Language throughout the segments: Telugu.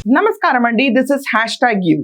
నమస్కారం అండి, దిస్ ఇస్ #you.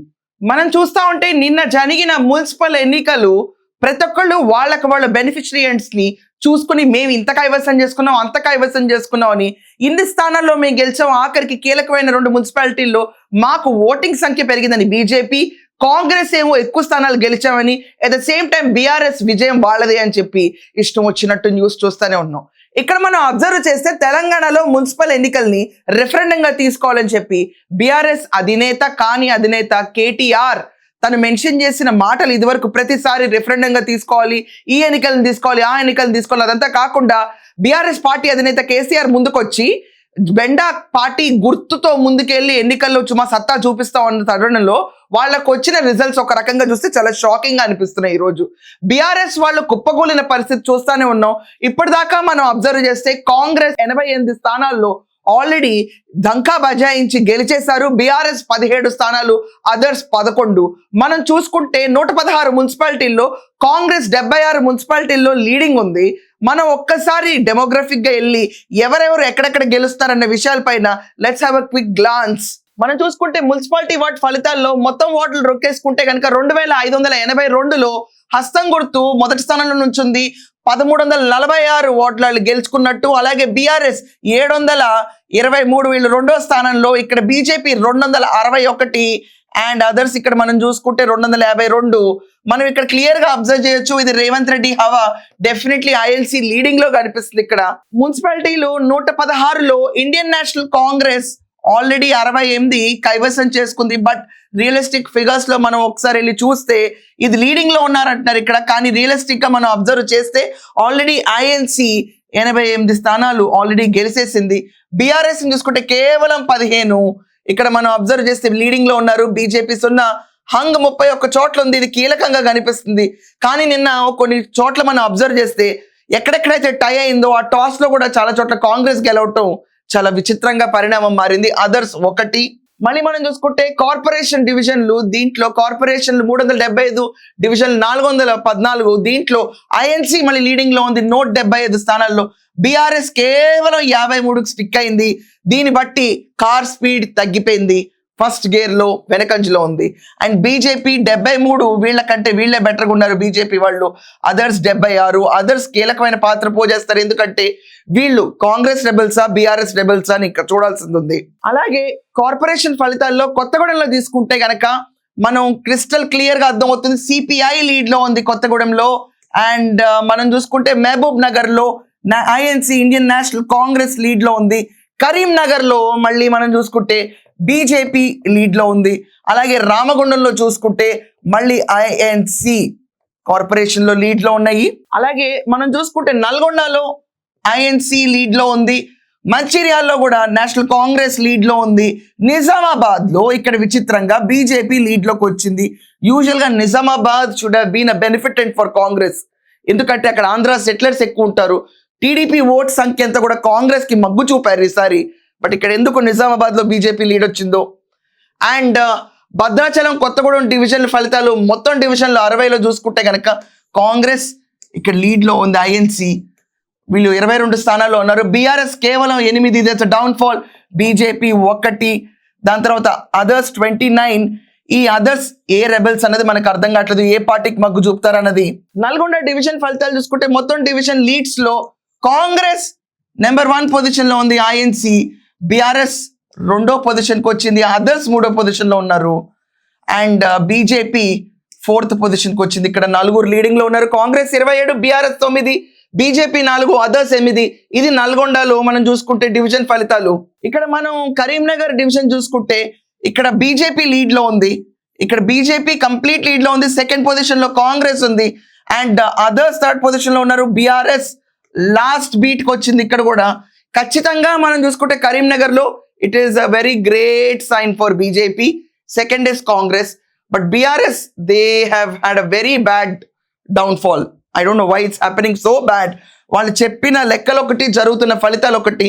మనం చూస్తా ఉంటే నిన్న జరిగిన మున్సిపల్ ఎన్నికలు ప్రతి ఒక్కళ్ళు వాళ్ళ బెనిఫిషియరీస్ ని చూసుకుని మేము ఇంత కైవసం చేసుకున్నాం అంత కైవసం చేసుకున్నాం అని ఇన్ని స్థానాల్లో మేము గెలిచాం, ఆఖరికి కీలకమైన 2 మున్సిపాలిటీల్లో మాకు ఓటింగ్ సంఖ్య పెరిగిందని బీజేపీ, కాంగ్రెస్ ఏమో ఎక్కువ స్థానాలు గెలిచామని, at the same time BRS విజయం వాళ్ళదే అని చెప్పి ఇష్టం వచ్చినట్టు న్యూస్ చూస్తూనే ఉన్నాం. ఇక్కడ మనం అబ్జర్వ్ చేస్తే తెలంగాణలో మున్సిపల్ ఎన్నికల్ని రెఫరెండంగా తీసుకోవాలని చెప్పి బీఆర్ఎస్ అధినేత కేటీఆర్ తను మెన్షన్ చేసిన మాటలు ఇదివరకు ప్రతిసారి రెఫరెండంగా తీసుకోవాలి, ఈ ఎన్నికలను తీసుకోవాలి, ఆ ఎన్నికలను తీసుకోవాలి, అదంతా కాకుండా బీఆర్ఎస్ పార్టీ అధినేత కేసీఆర్ ముందుకొచ్చి బెండా పార్టీ గుర్తుతో ముందుకెళ్లి ఎన్నికల్లో చుమా సత్తా చూపిస్తాం అన్న తరుణంలో వాళ్ళకు వచ్చిన రిజల్ట్స్ ఒక రకంగా చూస్తే చాలా షాకింగ్ గా అనిపిస్తున్నాయి. ఈ రోజు బీఆర్ఎస్ వాళ్ళు కుప్పగూలిన పరిస్థితి చూస్తానే ఉన్నాం. ఇప్పటిదాకా మనం అబ్జర్వ్ చేస్తే కాంగ్రెస్ 88 స్థానాల్లో ఆల్రెడీ దంకా బజాయించి గెలిచేశారు. బీఆర్ఎస్ 17 స్థానాలు, అదర్స్ 11. మనం చూసుకుంటే 116 మున్సిపాలిటీల్లో కాంగ్రెస్ 76 మున్సిపాలిటీల్లో లీడింగ్ ఉంది. మనం ఒక్కసారి డెమోగ్రఫిక్ గా వెళ్ళి ఎవరెవరు ఎక్కడెక్కడ గెలుస్తారన్న విషయాలపైన let's have a quick glance. మనం చూసుకుంటే మున్సిపాలిటీ వార్డ్ ఫలితాల్లో మొత్తం ఓట్లు రొక్కేసుకుంటే కనుక 2582లో హస్తం గుర్తు మొదటి స్థానంలో నుంచుంది, 1346 ఓట్లు గెలుచుకున్నట్టు. అలాగే బీఆర్ఎస్ 723, వీళ్ళు 2వ స్థానంలో. ఇక్కడ బీజేపీ 261 అండ్ అదర్స్ ఇక్కడ మనం చూసుకుంటే 252. మనం ఇక్కడ క్లియర్ గా అబ్జర్వ్ చేయొచ్చు, ఇది రేవంత్ రెడ్డి హవా డెఫినెట్లీ ఐఎల్సీ లీడింగ్ లో కనిపిస్తుంది. ఇక్కడ మున్సిపాలిటీలు 116లో ఇండియన్ నేషనల్ కాంగ్రెస్ ఆల్రెడీ 68 కైవసం చేసుకుంది. బట్ రియలిస్టిక్ ఫిగర్స్ లో మనం ఒకసారి వెళ్ళి చూస్తే ఇది లీడింగ్ లో ఉన్నారంటున్నారు ఇక్కడ, కానీ రియలిస్టిక్ గా మనం అబ్జర్వ్ చేస్తే ఆల్రెడీ ఐఎన్సి 88 స్థానాలు ఆల్రెడీ గెలిచేసింది. బీఆర్ఎస్ చూసుకుంటే కేవలం 15 ఇక్కడ మనం అబ్జర్వ్ చేస్తే లీడింగ్ లో ఉన్నారు. బీజేపీ 0, హంగ్ 31 చోట్ల ఉంది, ఇది కీలకంగా కనిపిస్తుంది. కానీ నిన్న కొన్ని చోట్ల మనం అబ్జర్వ్ చేస్తే ఎక్కడెక్కడైతే టై అయిందో ఆ టాస్ లో కూడా చాలా చోట్ల కాంగ్రెస్ గెలవటం చాలా విచిత్రంగా పరిణామం మారింది. అదర్స్ 1. మళ్ళీ మనం చూసుకుంటే కార్పొరేషన్ డివిజన్లు, దీంట్లో కార్పొరేషన్లు 375, డివిజన్ 414. దీంట్లో ఐఎన్సి మళ్ళీ లీడింగ్ లో ఉంది 175 స్థానాల్లో. బీఆర్ఎస్ కేవలం 53కి స్టిక్ అయింది. దీన్ని బట్టి కార్ స్పీడ్ తగ్గిపోయింది, ఫస్ట్ గేర్ లో వెనకంజలో ఉంది. అండ్ బీజేపీ 73, వీళ్ళకంటే వీళ్ళే బెటర్గా ఉన్నారు బీజేపీ వాళ్ళు. అదర్స్ 76. అదర్స్ కీలకమైన పాత్ర పోజేస్తారు, ఎందుకంటే వీళ్ళు కాంగ్రెస్ రెబల్సా బీఆర్ఎస్ రెబల్సా అని ఇక్కడ చూడాల్సింది ఉంది. అలాగే కార్పొరేషన్ ఫలితాల్లో కొత్తగూడెంలో తీసుకుంటే గనక మనం క్రిస్టల్ క్లియర్ గా అర్థమవుతుంది, సిపిఐ లీడ్ లో ఉంది కొత్తగూడెంలో. అండ్ మనం చూసుకుంటే మహబూబ్ నగర్ లో INC Indian national Congress lead లో ఉంది. కరీంనగర్ లో మళ్ళీ మనం చూసుకుంటే బీజేపీ లీడ్ లో ఉంది. అలాగే రామగుండంలో చూసుకుంటే మళ్ళీ ఐఎన్సి కార్పొరేషన్ లో లీడ్ లో ఉన్నాయి. అలాగే మనం చూసుకుంటే నల్గొండలో ఐఎన్సి లీడ్ లో ఉంది. మంచిర్యాలలో కూడా నేషనల్ కాంగ్రెస్ లీడ్ లో ఉంది. నిజామాబాద్ లో ఇక్కడ విచిత్రంగా బీజేపీ లీడ్ లోకి వచ్చింది. యూజువల్ గా Nizamabad should have been a beneficent for Congress, ఎందుకంటే అక్కడ ఆంధ్ర సెటిలర్స్ ఎక్కువ ఉంటారు. టీడీపీ ఓట్ సంఖ్య అంతా కూడా కాంగ్రెస్ కి మగ్గు చూపారు ఈసారి. బట్ ఇక్కడ ఎందుకు నిజామాబాద్ లో బీజేపీ లీడ్ వచ్చిందో. అండ్ భద్రాచలం కొత్తగూడెం డివిజన్ ఫలితాలు మొత్తం డివిజన్లు 60లో చూసుకుంటే కనుక కాంగ్రెస్ ఇక్కడ లీడ్ లో ఉంది. ఐఎన్సి వీళ్ళు 22 స్థానాల్లో ఉన్నారు. బీఆర్ఎస్ కేవలం 8, ఇదే డౌన్ ఫాల్. బీజేపీ 1, దాని తర్వాత అదర్స్ 29. ఈ అదర్స్ ఏ రెబెల్స్ అనేది మనకు అర్థం కావట్లేదు, ఏ పార్టీకి మగ్గు చూపుతారు అన్నది. నల్గొండ డివిజన్ ఫలితాలు చూసుకుంటే మొత్తం డివిజన్ లీడ్స్ లో కాంగ్రెస్ నెంబర్ 1 పొజిషన్ లో ఉంది. ఐఎన్సి బీఆర్ఎస్ 2వ పొజిషన్కి వచ్చింది. అదర్స్ 3వ పొజిషన్లో ఉన్నారు. అండ్ బీజేపీ 4th పొజిషన్కి వచ్చింది. ఇక్కడ 4 లీడింగ్ లో ఉన్నారు. Congress 27, BRS 9, BJP 4, others 8. ఇది నల్గొండలో మనం చూసుకుంటే డివిజన్ ఫలితాలు. ఇక్కడ మనం కరీంనగర్ డివిజన్ చూసుకుంటే ఇక్కడ బీజేపీ లీడ్ లో ఉంది. ఇక్కడ బీజేపీ కంప్లీట్ లీడ్ లో ఉంది. 2nd పొజిషన్ లో కాంగ్రెస్ ఉంది. అండ్ అదర్స్ 3rd పొజిషన్ లో ఉన్నారు. బీఆర్ఎస్ లాస్ట్ బీట్ కి వచ్చింది. ఇక్కడ కూడా ఖచ్చితంగా మనం చూసుకుంటే కరీంనగర్ లో it is a very great sign for BJP. 2nd is Congress, but BRS they have had a very bad downfall. I don't know why it's happening so bad. వాళ్ళు చెప్పిన లెక్కలు ఒకటి, జరుగుతున్న ఫలితాలు ఒకటి.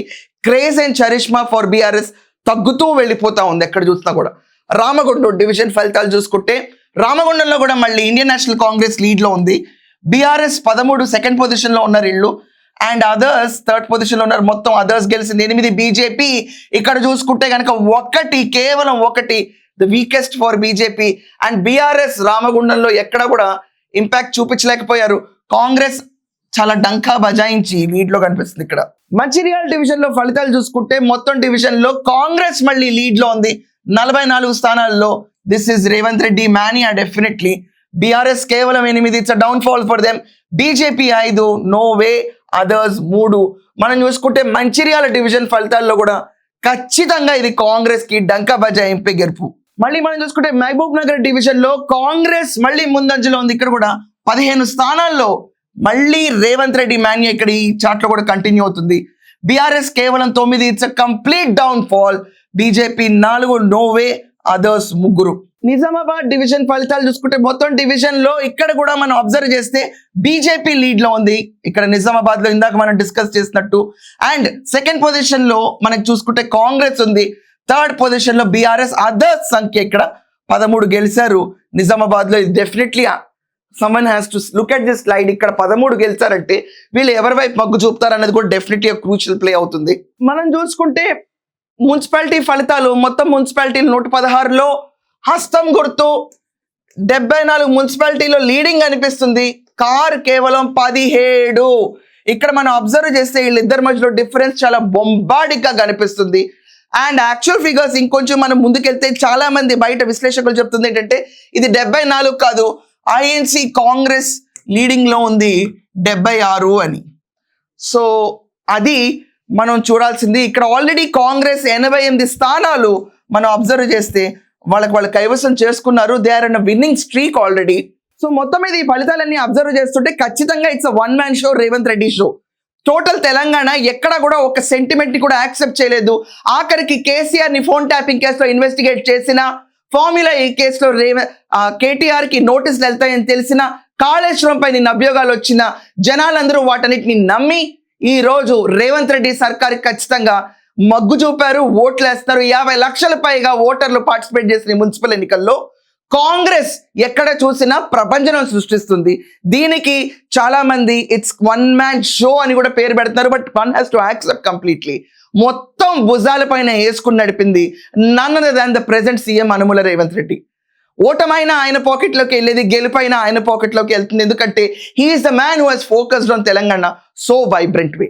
Craze and charisma for BRS తగ్గుతూ వెళ్ళిపోతా ఉంది ఎక్కడ చూసినా కూడా. రామగుండం డివిజన్ ఫలితాలు చూసుకుంటే రామగుండంలో కూడా మళ్ళీ ఇండియన్ నేషనల్ కాంగ్రెస్ లీడ్ లో ఉంది. బీఆర్ఎస్ 13, 2nd పొజిషన్ లో ఉన్నారు వీళ్ళు. అండ్ అదర్స్ థర్డ్ పొజిషన్ లో ఉన్నారు. మొత్తం అదర్స్ గెలిచింది 8, బీజేపీ ఇక్కడ చూసుకుంటే కనుక కేవలం ఒకటి, the weakest for BJP. And BRS రామగుండంలో ఎక్కడ కూడా ఇంపాక్ట్ చూపించలేకపోయారు. కాంగ్రెస్ చాలా డంకా బజాయించి లీడ్ లో కనిపిస్తుంది. ఇక్కడ మంచిర్యాల డివిజన్ లో ఫలితాలు చూసుకుంటే మొత్తం డివిజన్ లో కాంగ్రెస్ మళ్ళీ లీడ్ లో ఉంది 44 స్థానాల్లో. This is Revanth Reddy mania definitely. BRS కేవలం 8, it's downfall for them. BJP 5, no way. Others 3. మనం చూసుకుంటే మంచిర్యాల డివిజన్ ఫలితాల్లో కూడా ఖచ్చితంగా ఇది కాంగ్రెస్ కి డంకా బజాయింపే గెలుపు. మళ్ళీ మనం చూసుకుంటే మహబూబ్ నగర్ డివిజన్ లో కాంగ్రెస్ మళ్ళీ ముందంజలో ఉంది. ఇక్కడ కూడా 15 స్థానాల్లో మళ్ళీ రేవంత్ రెడ్డి మాన్యా ఇక్కడ ఈ చార్ట్ లో కూడా కంటిన్యూ అవుతుంది. బీఆర్ఎస్ కేవలం 9, it's complete downfall. BJP 4, no way. Others 3. Nizamabad division ఫలితాలు చూసుకుంటే మొత్తం డివిజన్ లో ఇక్కడ కూడా మనం అబ్జర్వ్ చేస్తే బీజేపీ లీడ్ లో ఉంది. ఇక్కడ నిజామాబాద్ లో ఇందాక మనం డిస్కస్ చేసినట్టు. అండ్ సెకండ్ పొజిషన్ లో మనకి చూసుకుంటే కాంగ్రెస్ ఉంది. థర్డ్ పొజిషన్ లో బీఆర్ఎస్. అదర్స్ సంఖ్య ఇక్కడ 13 గెలిచారు నిజామాబాద్ లో. ఇది definitely someone has to look at this slide. ఇక్కడ 13 గెలిచారంటే వీళ్ళు ఎవరి వైపు మొగ్గు చూపుతారు అన్నది కూడా డెఫినెట్లీ క్రూషియల్ ప్లే అవుతుంది. మనం చూసుకుంటే మున్సిపాలిటీ ఫలితాలు మొత్తం మున్సిపాలిటీలు 116లో హస్తం గుర్తు 74 మున్సిపాలిటీలో లీడింగ్ అనిపిస్తుంది. కార్ కేవలం 17. ఇక్కడ మనం అబ్జర్వ్ చేస్తే వీళ్ళిద్దరి మధ్యలో డిఫరెన్స్ చాలా బొంబాడిక్ గా కనిపిస్తుంది. అండ్ యాక్చువల్ ఫిగర్స్ ఇంకొంచెం మనం ముందుకెళ్తే చాలా మంది బయట విశ్లేషకులు చెప్తుంది ఏంటంటే ఇది 74 కాదు, ఐఎన్సి కాంగ్రెస్ లీడింగ్ లో ఉంది 76 అని. సో అది మనం చూడాల్సింది. ఇక్కడ ఆల్రెడీ కాంగ్రెస్ 88 స్థానాలు మనం అబ్జర్వ్ చేస్తే వాళ్ళు కైవసం చేసుకున్నారు. They are in winning streak already. So మొత్తం మీద ఈ ఫలితాలన్నీ అబ్జర్వ్ చేస్తుంటే ఖచ్చితంగా it's one man show, Revanth Reddy show. Total Telangana ఎక్కడ కూడా ఒక సెంటిమెంట్ ని కూడా యాక్సెప్ట్ చేయలేదు. ఆఖరికి కేసీఆర్ ని ఫోన్ ట్యాపింగ్ కేసులో ఇన్వెస్టిగేట్ చేసిన, ఫార్ములా ఈ కేసులో కేటీఆర్ కి నోటీసులు వెళ్తాయని తెలిసిన, కాళేశ్వరం పై నిన్న అభియోగాలు వచ్చిన జనాలందరూ వాటన్నిటిని నమ్మి ఈ రోజు రేవంత్ రెడ్డి సర్కార్ ఖచ్చితంగా మగ్గు చూపారు, ఓట్లు వేస్తారు. 50 లక్షల పైగా ఓటర్లు పార్టిసిపేట్ చేసిన మున్సిపల్ ఎన్నికల్లో కాంగ్రెస్ ఎక్కడ చూసినా ప్రపంచం సృష్టిస్తుంది. దీనికి చాలా మంది ఇట్స్ వన్ మ్యాన్ షో అని కూడా పేరు పెడతారు. But one has to accept completely. మొత్తం భుజాల పైన వేసుకుని నడిపింది none other than the present CM Anumula Revanth Reddy. ఓటమైనా ఆయన పాకెట్లోకి వెళ్ళేది, గెలుపైనా ఆయన పాకెట్లోకి వెళ్తుంది. ఎందుకంటే he is the man who has focused on Telangana so vibrant way.